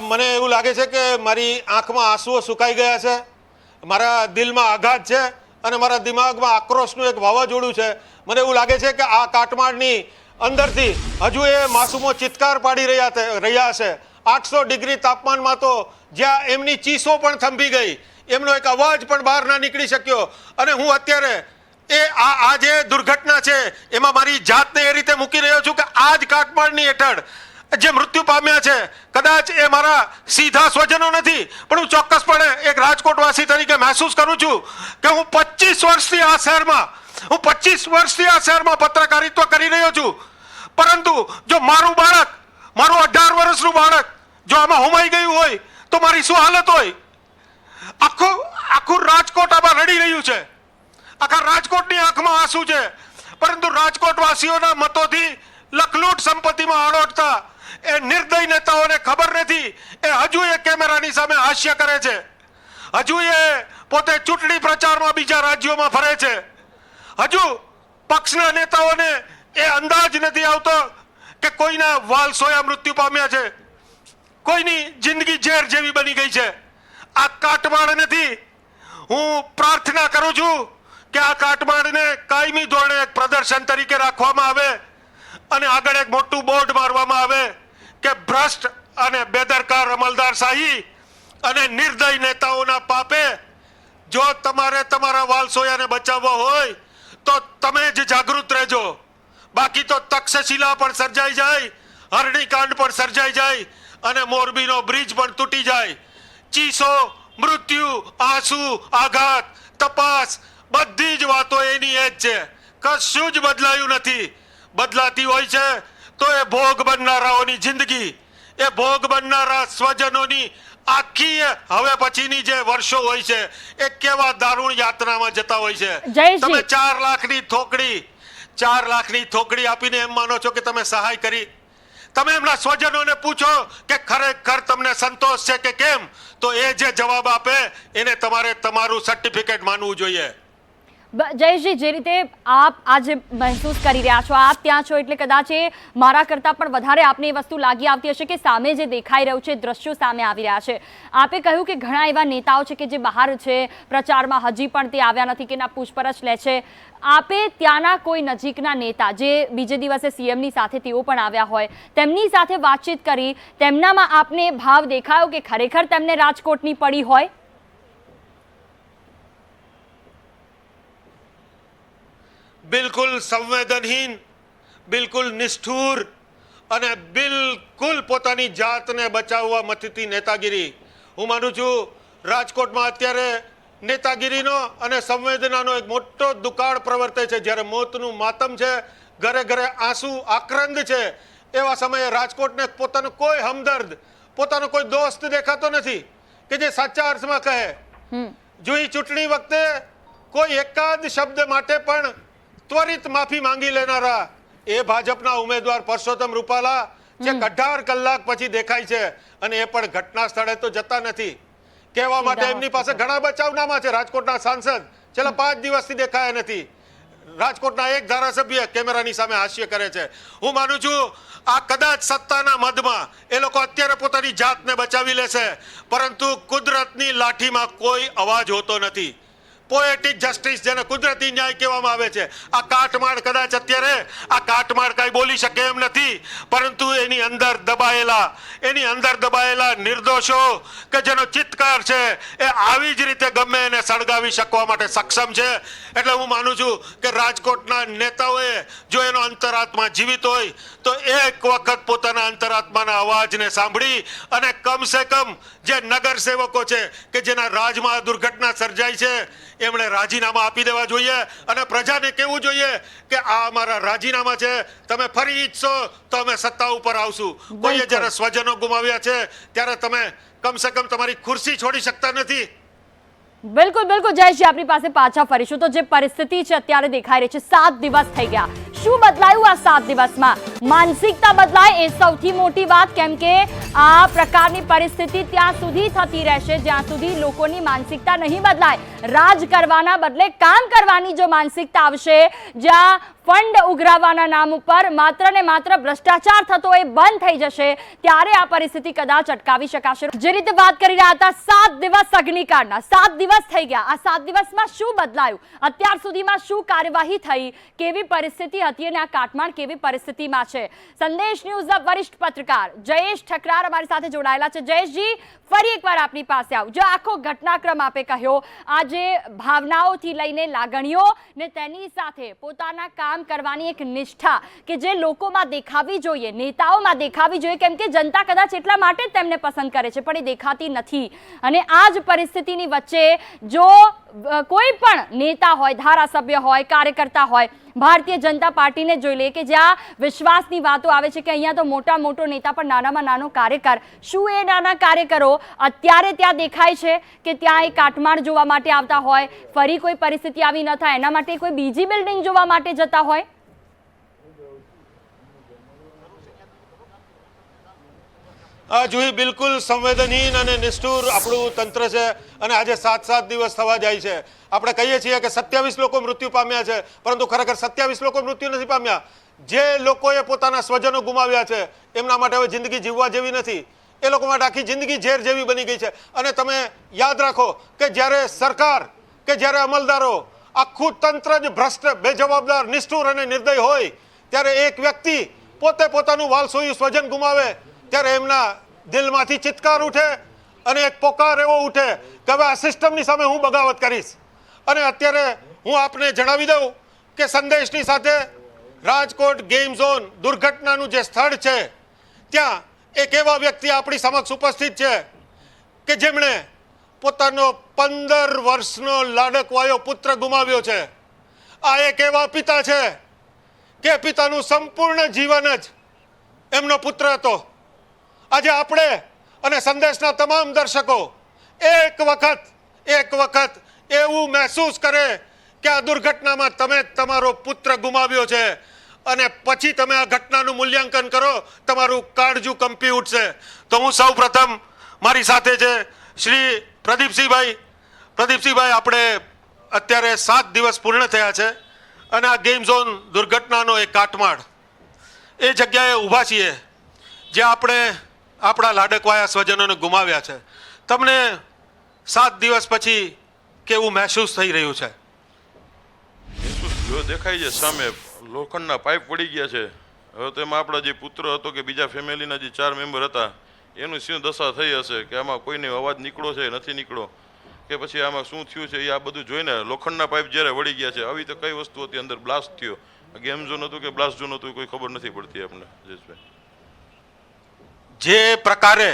મને એવું લાગે છે કે મારી આંખમાં આંસુઓ સુકાઈ ગયા છે, મારા દિલમાં આઘાત છે અને મારા દિમાગમાં આક્રોશનું એક વાવાઝોડું છે. મને એવું લાગે છે કે આ કાટમાળની અંદરથી હજુ એ માસૂમો ચિત્કાર પાડી રહ્યા છે. 800 ડિગ્રી તાપમાનમાં તો જ્યાં એમની ચીસો પણ થંભી ગઈ, એમનો એક અવાજ પણ બહાર ના નીકળી શક્યો. અને હું અત્યારે આ જે દુર્ઘટના છે એમાં મારી જાતને એ રીતે મૂકી રહ્યો છું કે આ જ કાટમાળની હેઠળ જે મૃત્યુ પામ્યા છે, કદાચ એ મારા સીધા સ્વજનો નથી, પણ હું ચોક્કસપણે એક રાજકોટવાસી તરીકે મહેસૂસ કરું છું કે હું 25 વર્ષથી આ શહેરમાં પત્રકારિત્વ કરી રહ્યો છું. પરંતુ જો મારું બાળક, મારું 18 વર્ષનું બાળક જો આમાં હોમાઈ ગયું હોય તો મારી શું હાલત હોય? આખું રાજકોટ આમાં રડી રહ્યું છે, આખા રાજકોટની આંખમાં આંસુ છે, પરંતુ રાજકોટવાસીઓના મતોથી લખલૂટ સંપત્તિમાં આડોટતા એ નિર્દય નેતાઓને ખબર નથી. એ હજુ એ કેમેરાની સામે હાસ્ય કરે છે, હજુ એ પોતે ચૂંટણી પ્રચારમાં બીજા રાજ્યોમાં ફરે છે, હજુ પક્ષના નેતાઓને એ અંદાજ નથી આવતો કે કોઈના વાલસોયા મૃત્યુ પામ્યા છે, કોઈની જિંદગી ઝેર જેવી બની ગઈ છે. આ કાટમાળ નથી. હું પ્રાર્થના કરું છું કે આ કાટમાળને કાયમી ધોરણે એક પ્રદર્શન તરીકે રાખવામાં આવે અને આગળ એક મોટું બોર્ડ મારવામાં આવે કે ભ્રષ્ટ અને બેદરકાર અમલદારશાહી અને નિર્દય નેતાઓના પાપે જો તમારે તમારા વાલસોયાને બચાવવા હોય તો તમે જ જાગૃત રહેજો. બાકી તો તક્ષશિલા પણ સર્જાઈ જાય, હરણીકાંડ પણ સર્જાઈ જાય અને મોરબીનો બ્રિજ પણ તૂટી જાય. ચીસો, મૃત્યુ, આંસુ, આઘાત, તપાસ, બધી જ વાતો એની એ જ છે. કશું જ બદલાયું નથી. બદલાતી હોય છે તો એ ભોગ બનનારાઓની જિંદગી, એ ભોગ બનનારા સ્વજનોની આખી હવે પછીની જે વર્ષો હોય છે એ કેવા દારૂણ યાતનામાં જતા હોય છે. તમે 4 લાખની થોકડી આપીને એમ માનો છો કે તમે સહાય કરી? તમે એમના સ્વજનોને પૂછો કે ખરેખર તમને સંતોષ છે કે કેમ, તો એ જે જવાબ આપે એને તમારે તમારું સર્ટિફિકેટ માનવું જોઈએ. જયેશજી, જે રીતે આપ આજે મહેસૂસ કરી રહ્યા છો, આપ ત્યાં છો એટલે કદાચ એ મારા કરતાં પણ વધારે આપને એ વસ્તુ લાગી આવતી હશે કે સામે જે દેખાઈ રહ્યું છે, દ્રશ્યો સામે આવી રહ્યા છે. આપે કહ્યું કે ઘણા એવા નેતાઓ છે કે જે બહાર છે પ્રચારમાં, હજી પણ તે આવ્યા નથી કે ના પૂછપરછ લે છે. આપે ત્યાંના કોઈ નજીકના નેતા જે બીજે દિવસે સીએમની સાથે તેઓ પણ આવ્યા હોય, તેમની સાથે વાતચીત કરી, તેમનામાં આપને ભાવ દેખાયો કે ખરેખર તેમને રાજકોટની પડી હોય? બિલકુલ સંવેદનહીન, બિલકુલ નિષ્ઠુર અને બિલકુલ પોતાની જાતને બચાવવા મથતી નેતાગીરી. હું માનું છું રાજકોટમાં અત્યારે નેતાગીરીનો અને સંવેદનાનો એક મોટો દુકાળ પ્રવર્તે છે. જ્યારે મોતનું માતમ છે, ઘરે ઘરે આંસુ આક્રંદ છે, એવા સમયે રાજકોટને પોતાનો કોઈ હમદર્દ, પોતાનો કોઈ દોસ્ત દેખાતો નથી કે જે સાચા અર્થમાં કહે. જો એ ચૂંટણી વખતે કોઈ એકાદ શબ્દ માટે પણ ત્વરિત માફી માંગી લેનારા એ ભાજપના ઉમેદવાર પરસોત્તમ રૂપાલા જે 18 કલાક પછી દેખાય છે, અને એ પણ ઘટના સ્થળે તો જતા નથી. કહેવા માટે એમની પાસે ઘણા બચાવનામા છે. રાજકોટના સાંસદ છેલ્લા 5 દિવસથી દેખાયા નથી. રાજકોટના એક ધારાસભ્ય કેમેરાની સામે હાસ્ય કરે છે. હું માનું છું આ કદાચ સત્તાના મદમાં એ લોકો અત્યારે પોતાની જાતને બચાવી લેશે, પરંતુ કુદરતની લાઠીમાં કોઈ અવાજ હોતો નથી. પોએટિક જસ્ટિસ, જેને કુદરતી ન્યાય કહેવામાં આવે છે, આ કાટમાળ કદાચ અત્યારે આ કાટમાળ કાંઈ બોલી શકે એમ નથી, પરંતુ એની અંદર દબાયેલા નિર્દોષો કે જેનો ચિત્કાર છે એ આવી જ રીતે ગમે એને સળગાવી શકવા માટે સક્ષમ છે. એટલે હું માનું છું કે રાજકોટના નેતાઓએ જો એનો અંતરાત્મા જીવિત હોય તો એક વખત પોતાના અંતરાત્માના અવાજને સાંભળી અને કમસે કમ જે નગરસેવકો છે કે જેના રાજમાં આ દુર્ઘટના સર્જાઈ છે, એમણે રાજીનામા આપી દેવા જોઈએ અને પ્રજાને કહેવું જોઈએ કે આ અમારા રાજીનામા છે, તમે ફરી ઈચ્છો તો અમે સત્તા ઉપર આવશું. કોઈએ જ્યારે સ્વજનો ગુમાવ્યા છે ત્યારે તમે કમસે કમ તમારી ખુરશી છોડી શકતા નથી. બિલકુલ બિલકુલ જયેશજી, આપની પાસે પાછા ફરીશું. તો જે પરિસ્થિતિ છે અત્યારે દેખાઈ રહી છે, 7 દિવસ થઈ ગયા, શું બદલાયું આ 7 દિવસમાં? માનસિકતા બદલાય એ સૌથી મોટી વાત, કેમ કે આ પ્રકારની પરિસ્થિતિ ત્યાં સુધી થતી રહેશે જ્યાં સુધી લોકોની માનસિકતા નહીં બદલાય. રાજ કરવાના બદલે કામ કરવાની જો માનસિકતા આવશે, જ્યાં ફંડ ઉઘરાવવાના નામ ઉપર માત્ર ને માત્ર ભ્રષ્ટાચાર થતો એ બંધ થઈ જશે, ત્યારે આ પરિસ્થિતિ કદાચ અટકાવી શકાશે. જે રીતે વાત કરી રહ્યા હતા, 7 દિવસ અગ્નિકાંડના, 7 દિવસ થઈ ગયા. આ 7 દિવસમાં શું બદલાયું? અત્યાર સુધીમાં શું કાર્યવાહી થઈ? કેવી પરિસ્થિતિ હતી અને આ કાટમાળ કેવી પરિસ્થિતિમાં છે? સંદેશ ન્યૂઝના વરિષ્ઠ પત્રકાર જયેશ ઠકરાર અમારી સાથે જોડાયેલા છે. જયેશજી, ફરી એકવાર આપની પાસે આવું. જો આખો ઘટનાક્રમ આપે કહ્યો, આજે ભાવનાઓથી લઈને લાગણીઓ ને તેની સાથે પોતાના કામ કરવાની એક નિષ્ઠા કે જે લોકોમાં દેખાવી જોઈએ, નેતાઓમાં દેખાવી જોઈએ, કેમ કે જનતા કદાચ એટલા માટે જ તેમને પસંદ કરે છે, પણ એ દેખાતી નથી. અને આ જ પરિસ્થિતિની વચ્ચે જો કોઈ પણ નેતા હોય, ધારાસભ્ય હોય, કાર્યકર્તા હોય, ભારતીય જનતા પાર્ટીને જોઈ લે કે જ્યાં વિશ્વાસની વાતો આવે છે કે અહીંયા તો મોટો નેતા પણ નાનામાં નાનો કાર્યકર, શું એ નાના કાર્યકરો અત્યારે ત્યાં દેખાય છે કે ત્યાં એ કાટમાળ જોવા માટે આવતા હોય, ફરી કોઈ પરિસ્થિતિ આવી ન થાય એના માટે કોઈ બીજી બિલ્ડિંગ જોવા માટે જતા હોય? આ જોઈ બિલકુલ સંવેદનહીન અને નિષ્ઠુર આપણું તંત્ર છે. અને આજે 7 દિવસ થવા જાય છે. આપણે કહીએ છીએ કે 27 લોકો મૃત્યુ પામ્યા છે, પરંતુ ખરેખર 27 લોકો મૃત્યુ નથી પામ્યા. જે લોકોએ પોતાના સ્વજનો ગુમાવ્યા છે એમના માટે હવે જિંદગી જીવવા જેવી નથી. એ લોકો માટે આખી જિંદગી ઝેર જેવી બની ગઈ છે. અને તમે યાદ રાખો કે જ્યારે સરકાર કે જ્યારે અમલદારો, આખું તંત્ર જ ભ્રષ્ટ, બેજવાબદાર, નિષ્ઠુર અને નિર્દય હોય, ત્યારે એક વ્યક્તિ પોતે પોતાનું વાલસોયું સ્વજન ગુમાવે ત્યારે એમના દિલમાંથી ચિત્કાર ઉઠે અને એક પોકાર એવો ઉઠે કે હવે આ સિસ્ટમની સામે હું બગાવત કરીશ. અને અત્યારે હું આપને જણાવી દઉં કે સંદેશની સાથે રાજકોટ ગેમ ઝોન દુર્ઘટનાનું જે સ્થળ છે ત્યાં એક એવા વ્યક્તિ આપણી સમક્ષ ઉપસ્થિત છે કે જેમણે પોતાનો 15 વર્ષનો લાડકવાયો પુત્ર ગુમાવ્યો છે. આ એક એવા પિતા છે કે પિતાનું સંપૂર્ણ જીવન જ એમનો પુત્ર હતો. આજે આપણે અને સંદેશના તમામ દર્શકો એક વખત એવું મહેસૂસ કરે કે આ દુર્ઘટનામાં તમે તમારો પુત્ર ગુમાવ્યો છે અને પછી તમે આ ઘટનાનું મૂલ્યાંકન કરો, તમારું કાળજું કંપી ઉઠશે. તો હું સૌ પ્રથમ મારી સાથે છે શ્રી પ્રદીપસિંહભાઈ. આપણે અત્યારે 7 દિવસ પૂર્ણ થયા છે અને આ ગેમ ઝોન દુર્ઘટનાનો એક કાટમાળ એ જગ્યાએ ઊભા છીએ જ્યાં આપણે આપણા લાડકવાયા સ્વજનોને ગુમાવ્યા છે. તમને 7 દિવસ પછી કેવું મહેસૂસ થઈ રહ્યું છે? જો દેખાય છે સામે લોખંડના પાઇપ પડી ગયા છે. હવે તો એમાં આપણા જે પુત્ર હતો કે બીજા ફેમિલીના જે 4 મેમ્બર હતા એનું શું દશા થઈ હશે કે આમાં કોઈને અવાજ નીકળો છે નથી નીકળો કે પછી આમાં શું થયું છે એ આ બધું જોઈને લોખંડના પાઇપ જ્યારે વળી ગયા છે. આવી તો કઈ વસ્તુ હતી અંદર બ્લાસ્ટ થયો, ગેમ ઝોન હતું કે બ્લાસ્ટ ઝોન હતું કોઈ ખબર નથી પડતી આપણને. જે પ્રકારે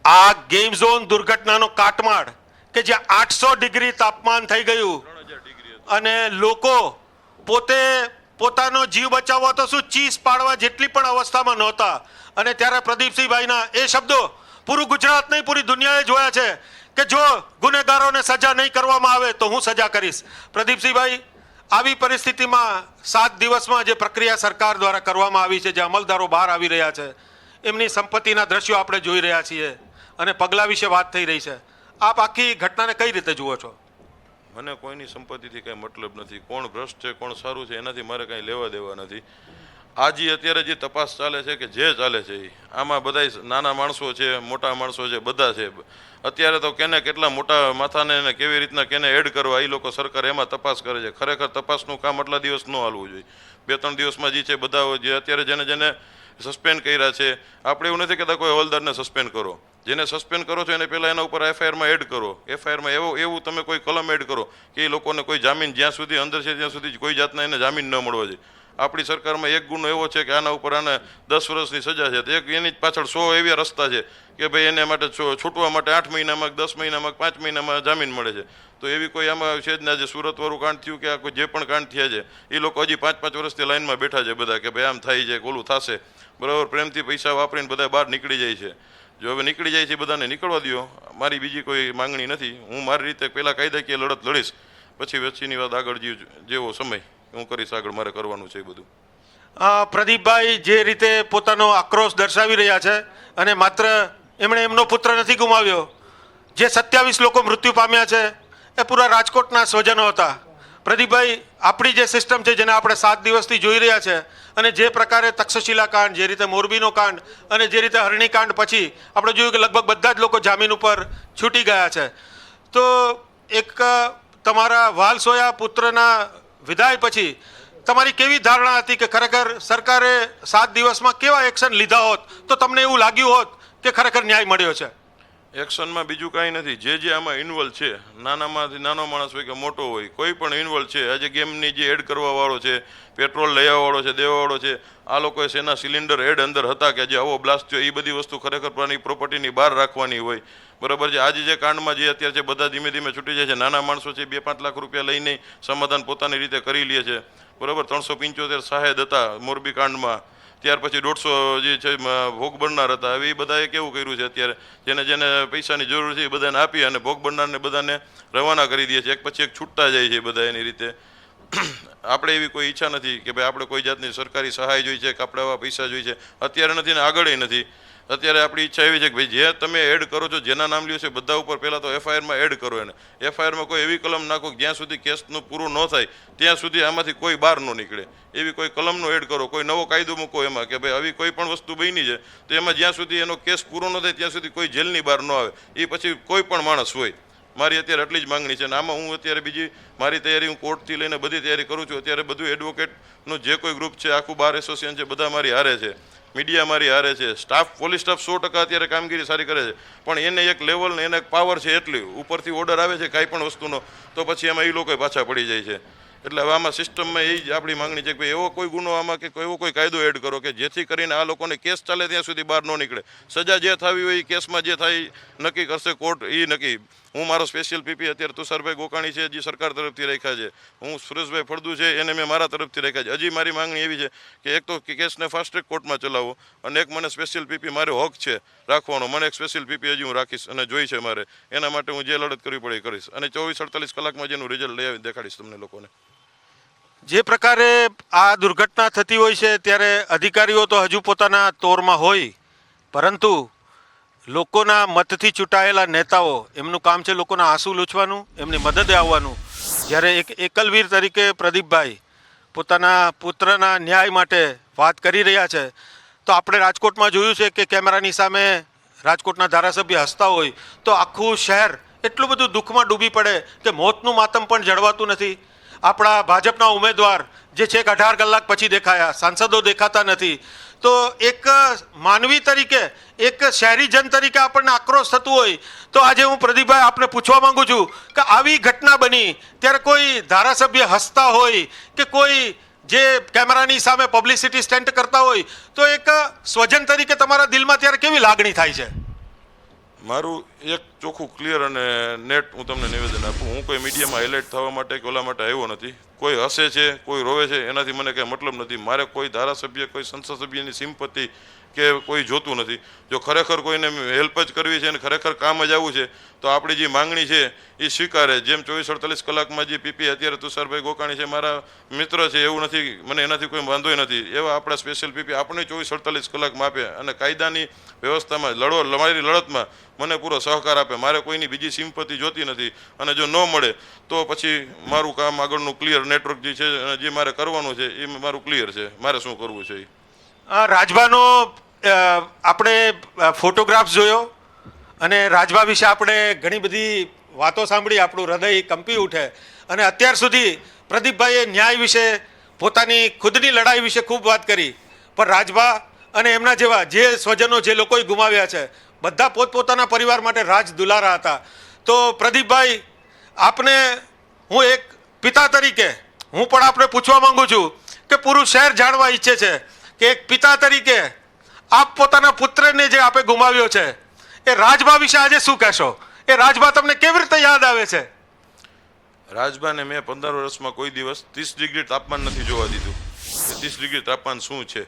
આ ગેમ ઝોન દુર્ઘટનાનો કાટમાળ કે જ્યાં 800 ડિગ્રી તાપમાન થઈ ગયું અને લોકો પોતે પોતાનો જીવ બચાવવા તો શું ચીસ પાડવા જેટલી પણ અવસ્થામાં નહોતા. અને ત્યારે પ્રદીપસિંહભાઈના એ શબ્દો પૂરું ગુજરાત નહીં પૂરી દુનિયાએ જોયા છે કે જો ગુનેગારોને સજા નહીં કરવામાં આવે તો હું સજા કરીશ. પ્રદીપસિંહભાઈ, આવી પરિસ્થિતિમાં 7 દિવસમાં જે પ્રક્રિયા સરકાર દ્વારા કરવામાં આવી છે, જે અમલદારો બહાર આવી રહ્યા છે, એમની સંપત્તિના દ્રશ્યો આપણે જોઈ રહ્યા છીએ અને પગલાં વિશે વાત થઈ રહી છે. આપ આખી ઘટનાને કઈ રીતે જુઓ છો? મને કોઈની સંપત્તિથી કાંઈ મતલબ નથી. કોણ ભ્રષ્ટ છે કોણ સારું છે એનાથી મારે કાંઈ લેવા દેવા નથી. આજે અત્યારે જે તપાસ ચાલે છે કે જે ચાલે છે આમાં બધા નાના માણસો છે મોટા માણસો છે બધા છે. અત્યારે તો કેને કેટલા મોટા માથાને કેવી રીતના કેને એડ કરવા એ લોકો સરકાર એમાં તપાસ કરે છે. ખરેખર તપાસનું કામ આટલા દિવસ ન હાલવું જોઈએ. 2-3 દિવસમાં જે છે બધા જે અત્યારે જેને સસ્પેન્ડ કર્યા છે, આપણે એવું નથી કહેતા કોઈ હવલદારને સસ્પેન્ડ કરો. જેને સસ્પેન્ડ કરો છો એને પહેલાં એના ઉપર એફઆઈઆરમાં એડ કરો. એફઆઈઆરમાં એવું તમે કોઈ કલમ એડ કરો કે એ લોકોને કોઈ જામીન જ્યાં સુધી અંદર છે ત્યાં સુધી કોઈ જાતના એને જામીન ન મળવા જોઈએ. આપણી સરકારમાં એક ગુનો એવો છે કે આના ઉપર આને 10 વર્ષની સજા છે. તો એની પાછળ 100 એવા રસ્તા છે કે ભાઈ એને માટે છૂટવા માટે 8 મહિનામાં 10 મહિનામાં 5 મહિનામાં જામીન મળે છે. તો એવી કોઈ આમાં છે જ ના. જે સુરતવાળું કાંડ થયું કે આ કોઈ જે પણ કાંડ થયા છે એ લોકો હજી 5-5 વર્ષથી લાઈનમાં બેઠા છે બધા કે ભાઈ આમ થાય છે ઓલું થશે. બરાબર, પ્રેમથી પૈસા વાપરીને બધા બહાર નીકળી જાય છે. જો હવે નીકળી જાય છે બધાને નીકળવા દો. મારી બીજી કોઈ માંગણી નથી. હું મારી રીતે પહેલાં કાયદાકીય લડત લડીશ, પછી વચ્ચેની વાત આગળ જેવો સમય હું કરીશ. આગળ મારે કરવાનું છે એ બધું. પ્રદીપભાઈ જે રીતે પોતાનો આક્રોશ દર્શાવી રહ્યા છે અને માત્ર એમણે એમનો પુત્ર નથી ગુમાવ્યો, જે 27 લોકો મૃત્યુ પામ્યા છે એ પૂરા રાજકોટના સ્વજનો હતા. પ્રદીપભાઈ, આપણી જે સિસ્ટમ છે જેને આપણે 7 દિવસથી જોઈ રહ્યા છે અને જે પ્રકારે તક્ષશિલા કાંડ, જે રીતે મોરબીનો કાંડ અને જે રીતે હરણી કાંડ પછી આપણે જોયું કે લગભગ બધા જ લોકો જામીન ઉપર છૂટી ગયા છે, તો એક તમારા વાલસોયા પુત્રના વિદાય પછી તમારી કેવી ધારણા હતી કે ખરેખર સરકારે 7 દિવસમાં કેવા એક્શન લીધા હોત તો તમને એવું લાગ્યું હોત કે ખરેખર ન્યાય મળ્યો છે? એક્શનમાં બીજું કાંઈ નથી. જે આમાં ઇન્વોલ્વ છે, નાનામાંથી નાનો માણસ હોય કે મોટો હોય, કોઈ પણ ઇન્વોલ્વ છે. આજે ગેમની જે એડ કરવાવાળો છે, પેટ્રોલ લઈ આવવાવાળો છે, દેવાવાળો છે, આ લોકોએ શેના સિલિન્ડર એડ અંદર હતા કે જે આવો બ્લાસ્ટ થયો એ બધી વસ્તુ ખરેખર પ્રોપર્ટીની બહાર રાખવાની હોય. બરાબર છે. આજે જે કાંડમાં જે અત્યારે છે બધા ધીમે ધીમે છૂટી જાય છે. નાના માણસો છે 2-5 લાખ રૂપિયા લઈને સમાધાન પોતાની રીતે કરી લે છે. બરાબર, 375 શાહેદ હતા મોરબી કાંડમાં. ત્યાર પછી 150 જે છે ભોગ બનનાર હતા. હવે એ બધાએ કેવું કર્યું છે અત્યારે જેને પૈસાની જરૂર છે એ બધાને આપી અને ભોગ બનનારને બધાને રવાના કરી દે છે. એક પછી એક છૂટતા જાય છે બધા એની રીતે. આપણે એવી કોઈ ઈચ્છા નથી કે ભાઈ આપણે કોઈ જાતની સરકારી સહાય જોઈ છે કે આપણે આવા પૈસા જોઈ છે. અત્યારે નથી ને આગળ નથી. અત્યારે આપણી ઈચ્છા એવી છે કે ભાઈ જે તમે એડ કરો છો, જેના નામ લ્યો છે બધા ઉપર પહેલાં તો એફઆઈઆરમાં એડ કરો. એને એફઆઈઆરમાં કોઈ એવી કલમ નાખો જ્યાં સુધી કેસનું પૂરું ન થાય ત્યાં સુધી આમાંથી કોઈ બહાર ન નીકળે. એવી કોઈ કલમનો એડ કરો, કોઈ નવો કાયદો મૂકો એમાં કે ભાઈ આવી કોઈ પણ વસ્તુ બની છે તો એમાં જ્યાં સુધી એનો કેસ પૂરો ન થાય ત્યાં સુધી કોઈ જેલની બહાર ન આવે. એ પછી કોઈ પણ માણસ હોય. મારી અત્યારે આટલી જ માંગણી છે. અને આમાં હું અત્યારે બીજી મારી તૈયારી હું કોર્ટથી લઈને બધી તૈયારી કરું છું. અત્યારે બધું એડવોકેટનું જે કોઈ ગ્રુપ છે, આખું બાર એસોસિએશન છે, બધા મારી હારે છે. મીડિયા મારી હારે છે. સ્ટાફ, પોલીસ સ્ટાફ 100% અત્યારે કામગીરી સારી કરે છે. પણ એને એક લેવલ ને એને એક પાવર છે એટલી ઉપરથી ઓર્ડર આવે છે કાંઈ પણ વસ્તુનો તો પછી એમાં એ લોકો પાછા પડી જાય છે. એટલે હવે આમાં સિસ્ટમમાં એ જ આપણી માંગણી છે કે ભાઈ એવો કોઈ ગુનો આમાં કે એવો કોઈ કાયદો એડ કરો કે જેથી કરીને આ લોકોને કેસ ચાલે ત્યાં સુધી બહાર ન નીકળે. સજા જે થવી હોય એ કેસમાં જે થાય નક્કી કરશે કોર્ટ, એ નક્કી. હું મારો સ્પેશિયલ પીપી અત્યારે તુષારભાઈ ગોકાણી છે જે સરકાર તરફથી રાખ્યા છે. હું સુરેશભાઈ ફળદુ છે એને મેં મારા તરફથી રાખ્યા છે. હજી મારી માંગણી એવી છે કે એક તો કેસને ફાસ્ટ ટ્રેક કોર્ટમાં ચલાવો અને એક મને સ્પેશિયલ પીપી મારો હક છે રાખવાનો. મને એક સ્પેશિયલ પીપી હજી હું રાખીશ અને જોઈ છે મારે. એના માટે હું જે લડત કરવી પડે એ કરીશ અને 24-48 કલાકમાં જેનું રિઝલ્ટ લઈ આવી દેખાડીશ તમને લોકોને. જે પ્રકારે આ દુર્ઘટના થતી હોય છે ત્યારે અધિકારીઓ તો હજુ પોતાના તોરમાં હોય, પરંતુ લોકોના મતથી ચૂંટાયેલા નેતાઓ, એમનું કામ છે લોકોના આંસુ લૂછવાનું, એમની મદદે આવવાનું. જ્યારે એક એકલવીર તરીકે પ્રદીપભાઈ પોતાના પુત્રના ન્યાય માટે વાત કરી રહ્યા છે તો આપણે રાજકોટમાં જોયું છે કે કેમેરાની સામે રાજકોટના ધારાસભ્ય હસતા હોય તો આખું શહેર એટલું બધું દુઃખમાં ડૂબી પડે કે મોતનું માતમ પણ જળવાતું નથી. આપણા ભાજપના ઉમેદવાર જે છેક 18 કલાક પછી દેખાયા, સાંસદો દેખાતા નથી. તો એક માનવી તરીકે, એક શહેરીજન તરીકે આપણને આક્રોશ થતું હોય તો આજે હું પ્રદીપભાઈ આપને પૂછવા માંગુ છું કે આવી ઘટના બની ત્યારે કોઈ ધારાસભ્ય હસતા હોય કે કોઈ જે કેમેરાની સામે પબ્લિસિટી સ્ટન્ટ કરતા હોય તો એક સ્વજન તરીકે તમારા દિલમાં ત્યારે કેવી લાગણી થાય છે? મારું એક ચોખ્ખું ક્લિયર અને નેટ હું તમને નિવેદન આપું, હું કોઈ મીડિયામાં હાઇલાઇટ થવા માટે કે ઓલા માટે આવ્યો નથી. કોઈ હસે છે, કોઈ રોવે છે, એનાથી મને કંઈ મતલબ નથી. મારે કોઈ ધારાસભ્ય, કોઈ સંસદ સભ્યની સિમ્પતિ કે કોઈ જોતું નથી. જો ખરેખર કોઈને હેલ્પ જ કરવી છે અને ખરેખર કામ જ આવવું છે તો આપણી જે માંગણી છે એ સ્વીકારે. જેમ 24-48 કલાકમાં જે પીપી અત્યારે તુષારભાઈ ગોકાણી છે મારા મિત્ર છે, એવું નથી, મને એનાથી કોઈ વાંધો નથી. એવા આપણા સ્પેશિયલ પીપી આપણે 24-48 કલાકમાં આપે અને કાયદાની વ્યવસ્થામાં મારી લડતમાં મને પૂરો સહકાર આપે. મારે કોઈની બીજી સિમ્પતિ જોતી નથી. અને જો ન મળે તો પછી મારું કામ આગળનું ક્લિયર નેટવર્ક જે છે અને જે મારે કરવાનું છે એ મારું ક્લિયર છે, મારે શું કરવું છે. રાજભાનો આપણે ફોટોગ્રાફ્સ જોયો અને રાજભા વિશે આપણે ઘણી બધી વાતો સાંભળી, આપણું હૃદય કંપી ઉઠે. અને અત્યાર સુધી પ્રદીપભાઈએ ન્યાય વિશે, પોતાની ખુદની લડાઈ વિશે ખૂબ વાત કરી, પણ રાજભા અને એમના જેવા જે સ્વજનો, જે લોકોએ ગુમાવ્યા છે, બધા પોતપોતાના પરિવાર માટે રાજ દુલારા હતા. તો પ્રદીપભાઈ, આપને હું એક પિતા તરીકે હું પણ આપણે પૂછવા માંગુ છું કે પૂરું શહેર જાણવા ઈચ્છે છે કે એક પિતા તરીકે આપ પોતાના પુત્રને જે આપે ગુમાવ્યો છે એ રાજભા વિશે આજે શું કહેશો? એ રાજભા તમને કેવી રીતે યાદ આવે છે? રાજભાને મેં 15 વર્ષમાં કોઈ દિવસ 30 ડિગ્રી તાપમાન નથી જોવા દીધું કે 30 ડિગ્રી તાપમાન શું છે.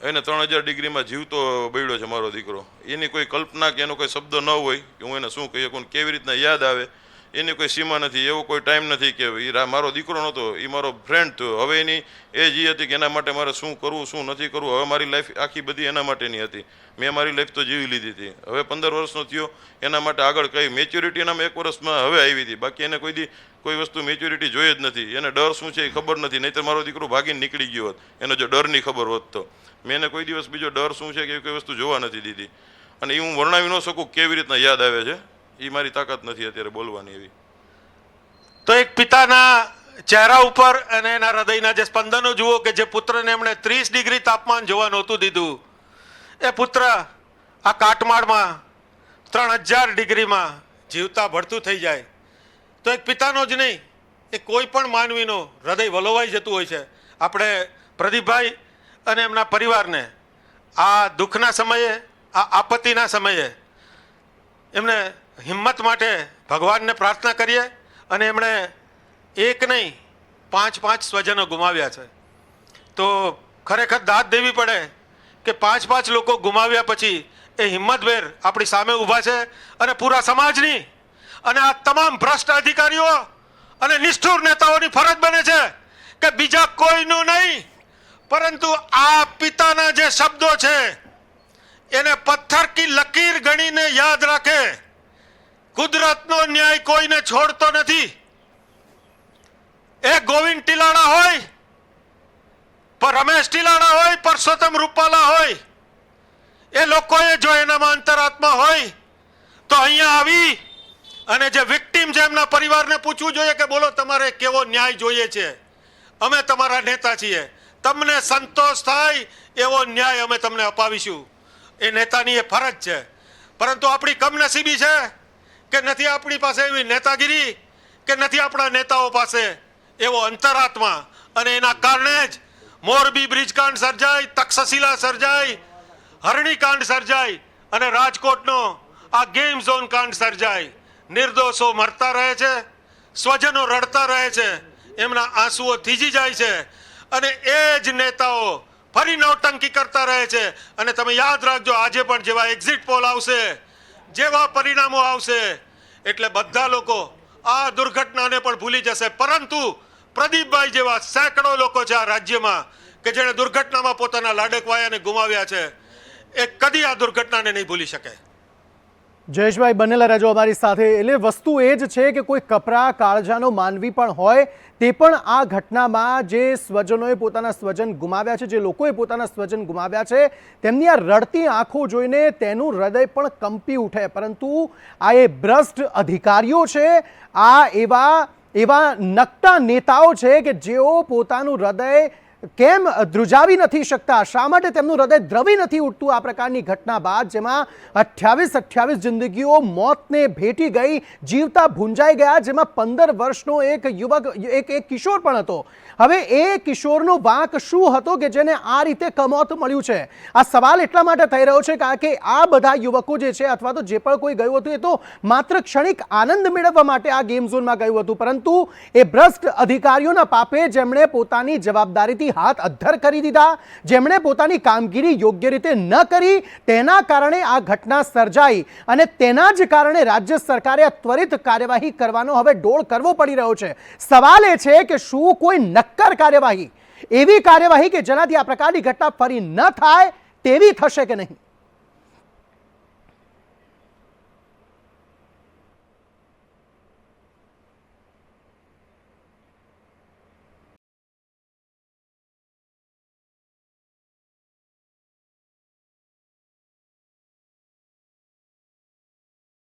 એને 3000 ડિગ્રીમાં જીવતો બળ્યો છે મારો દીકરો. એની કોઈ કલ્પના કે એનો કોઈ શબ્દ ન હોય કે હું એને શું કહી શકું, કેવી રીતના યાદ આવે એની કોઈ સીમા નથી. એવો કોઈ ટાઈમ નથી કે એ મારો દીકરો નહોતો, એ મારો ફ્રેન્ડ થયો. હવે એની એજ એ હતી કે એના માટે મારે શું કરવું, શું નથી કરવું. હવે મારી લાઈફ આખી બધી એના માટેની હતી. મેં મારી લાઈફ તો જીવી લીધી હતી. હવે 15 વર્ષનો થયો, એના માટે આગળ કઈ મેચ્યોરિટી એનામાં 1 વર્ષમાં હવે આવી હતી. બાકી એને કોઈ વસ્તુ મેચ્યોરિટી જોઈએ જ નથી. એને ડર શું છે એ ખબર નથી. નહીંતર મારો દીકરો ભાગીને નીકળી ગયો હોત એને જો ડરની ખબર હોત તો. મેં એને કોઈ દિવસ બીજો ડર શું છે કે કોઈ વસ્તુ જોવા નથી દીધી. અને એ હું વર્ણવી ન શકું કેવી રીતના યાદ આવે છે. એ મારી તાકાત નથી અત્યારે બોલવાની એવી. તો એક પિતાના ચહેરા ઉપર અને એના હૃદયના જે સ્પંદનો જુઓ કે જે પુત્રને એમણે 30 ડિગ્રી તાપમાન જોવા નહોતું દીધું, એ પુત્ર આ કાટમાળમાં 3000 ડિગ્રીમાં જીવતા ભળતું થઈ જાય તો એક પિતાનો જ નહીં, એ કોઈ પણ માનવીનો હૃદય વલોવાઈ જતું હોય છે. આપણે પ્રદીપભાઈ અને એમના પરિવારને આ દુઃખના સમયે, આ આપત્તિના સમયે એમને હિંમત માટે ભગવાનને પ્રાર્થના કરીએ. અને એમણે એક નહીં 5 સ્વજનો ગુમાવ્યા છે. તો ખરેખર દાદ દેવી પડે કે 5 લોકો ગુમાવ્યા પછી એ હિંમતભેર આપણી સામે ઊભા છે અને પૂરા સમાજની અને આ તમામ ભ્રષ્ટ અધિકારીઓ અને નિષ્ઠુર નેતાઓની ફરજ બને છે કે બીજા કોઈનું નહીં પરંતુ આ પિતાના જે શબ્દો છે એને પથ્થર કી લકીર ગણીને યાદ રાખે. કુદરતનો ન્યાય કોઈને છોડતો નથી. એ ગોવિંદ ટીલાડા હોય, પર રમેશ ટીલાડા હોય, પરસોત્તમ રૂપાલા હોય, એ લોકોએ જો એનામાં અંતરાત્મા હોય તો અહીંયા આવી અને જે વિક્ટીમ છે એમના પરિવારને પૂછવું જોઈએ કે બોલો તમારે કેવો ન્યાય જોઈએ છે. અમે તમારા નેતા છીએ, તમને સંતોષ થાય એવો ન્યાય અમે તમને અપાવીશું. એ નેતાની એ ફરજ છે. પરંતુ આપણી કમનસીબી છે કે નથી આપણી પાસે એવી નેતાગીરી કે નથી આપણા નેતાઓ પાસે એવો અંતરાત્મા. અને એના કારણે જ મોરબી બ્રિજકાંડ સર્જાય, તક્ષશિલા સર્જાય, હરણીકાંડ સર્જાય અને રાજકોટનો આ ગેમ ઝોન કાંડ સર્જાય. નિર્દોષો મરતા રહે છે, સ્વજનો રડતા રહે છે, એમના આંસુઓ થીજી જાય છે અને એ જ નેતાઓ ફરી નૌટંકી કરતા રહે છે. અને તમે યાદ રાખજો, આજે પણ જેવા એક્ઝિટ પોલ આવશે, જેવા પરિણામો આવશે એટલે બધા લોકો આ દુર્ઘટનાને પણ ભૂલી જશે. પરંતુ પ્રદીપભાઈ જેવા સેંકડો લોકો છે આ રાજ્યમાં કે જેણે દુર્ઘટનામાં પોતાના લાડકવાયાને ગુમાવ્યા છે, એ કદી આ દુર્ઘટનાને નહીં ભૂલી શકે. જયેશભાઈ બનેલા રહેજો અમારી સાથે. એટલે વસ્તુ એ જ છે કે કોઈ કપરા કાળજાનો માનવી પણ હોય તે પણ આ ઘટનામાં જે સ્વજનોએ પોતાના સ્વજન ગુમાવ્યા છે, જે લોકોએ પોતાના સ્વજન ગુમાવ્યા છે, તેમની આ રડતી આંખો જોઈને તેનું હૃદય પણ કંપી ઉઠે. પરંતુ આ એ ભ્રષ્ટ અધિકારીઓ છે, આ એવા નકટા નેતાઓ છે કે જેઓ પોતાનું હૃદય કેમ ધ્રુજાવી નથી શકતા, શા માટે તેમનું હૃદય દ્રવી નથી ઉઠતું આ પ્રકારની ઘટના બાદ, જેમાં 28 જિંદગીઓ મોતને ભેટી ગઈ, જીવતા ભૂંજાઈ ગયા, જેમાં 15 વર્ષનો એક યુવક, એક કિશોર પણ હતો. હવે એ કિશોરનો વાંક શું હતો કે જેને આ રીતે કમોત મળ્યું છે? આ સવાલ એટલા માટે થઈ રહ્યો છે કારણ કે આ બધા યુવકો જે છે અથવા તો જે પણ કોઈ ગયું હતું એ તો માત્ર ક્ષણિક આનંદ મેળવવા માટે આ ગેમ ઝોનમાં ગયું હતું, પરંતુ એ ભ્રષ્ટ અધિકારીઓના પાપે જેમણે પોતાની જવાબદારીથી હાથ અદ્ધર કરી દીધા, જેમણે પોતાની કામગીરી યોગ્ય રીતે ન કરી, તેના કારણે આ ઘટના સર્જાઈ અને તેના જ કારણે રાજ્ય સરકારે આ ત્વરિત કાર્યવાહી કરવાનો હવે ડોળ કરવો પડી રહ્યો છે. સવાલ એ છે કે શું કોઈ નક્કર કાર્યવાહી, એવી કાર્યવાહી કે જેનાથી આ પ્રકારની ઘટના ફરી ન થાય તેવી થશે કે નહીં?